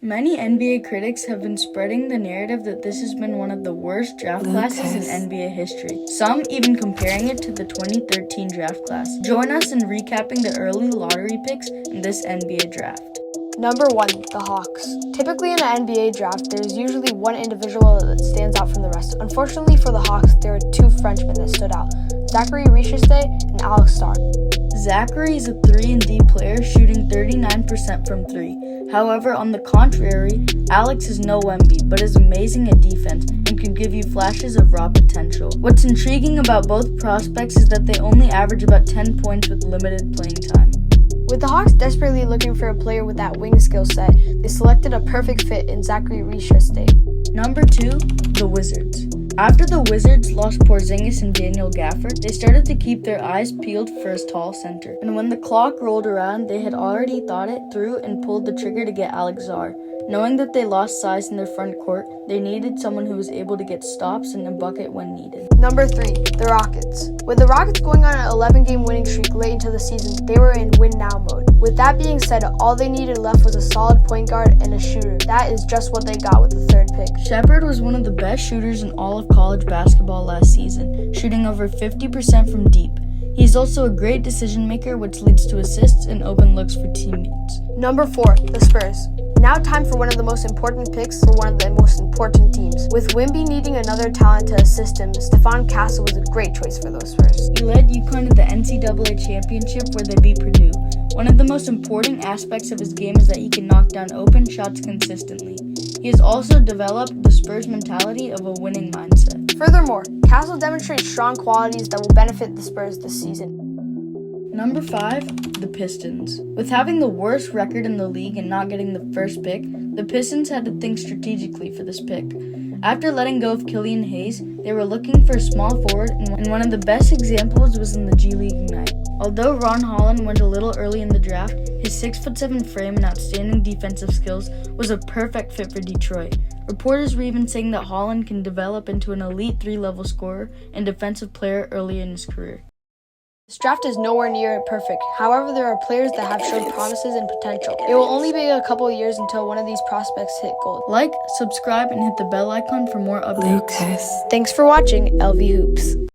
Many NBA critics have been spreading the narrative that this has been one of the worst draft classes in NBA history, some even comparing it to the 2013 draft class. Join us in recapping the early lottery picks in this NBA draft. Number 1, the Hawks. Typically in an NBA draft, there is usually one individual that stands out from the rest. Unfortunately for the Hawks, there were two Frenchmen that stood out, Zachary Richeste and Alex Starr. Zachary is a 3-and-D player shooting 39% from 3. However, on the contrary, Alex is no Wemby, but is amazing at defense and could give you flashes of raw potential. What's intriguing about both prospects is that they only average about 10 points with limited playing time. With the Hawks desperately looking for a player with that wing skill set, they selected a perfect fit in Zachary Richeste. Number 2, the Wizards. After the Wizards lost Porzingis and Daniel Gafford, they started to keep their eyes peeled for a tall center. And when the clock rolled around, they had already thought it through and pulled the trigger to get Alex Zar. Knowing that they lost size in their front court, they needed someone who was able to get stops and a bucket when needed. Number 3, the Rockets. With the Rockets going on an 11-game winning streak late into the season, they were in win-now mode. With that being said, all they needed left was a solid point guard and a shooter. That is just what they got with the third pick. Shepard was one of the best shooters in all of college basketball last season, shooting over 50% from deep. He's also a great decision maker, which leads to assists and open looks for teammates. Number 4, the Spurs. Now time for one of the most important picks for one of the most important teams. With Wemby needing another talent to assist him, Stephon Castle was a great choice for those Spurs. He led UConn to the NCAA championship where they beat Purdue. One of the most important aspects of his game is that he can knock down open shots consistently. He has also developed the Spurs mentality of a winning mindset. Furthermore, Castle demonstrates strong qualities that will benefit the Spurs this season. Number 5, the Pistons. With having the worst record in the league and not getting the first pick, the Pistons had to think strategically for this pick. After letting go of Killian Hayes, they were looking for a small forward, and one of the best examples was in the G League Ignite. Although Ron Holland went a little early in the draft, his 6'7" frame and outstanding defensive skills was a perfect fit for Detroit. Reporters were even saying that Holland can develop into an elite 3-level scorer and defensive player early in his career. This draft is nowhere near perfect. However, there are players that have shown promises and potential. It will only be a couple of years until one of these prospects hit gold. Like, subscribe, and hit the bell icon for more updates. Thanks for watching LV Hoops.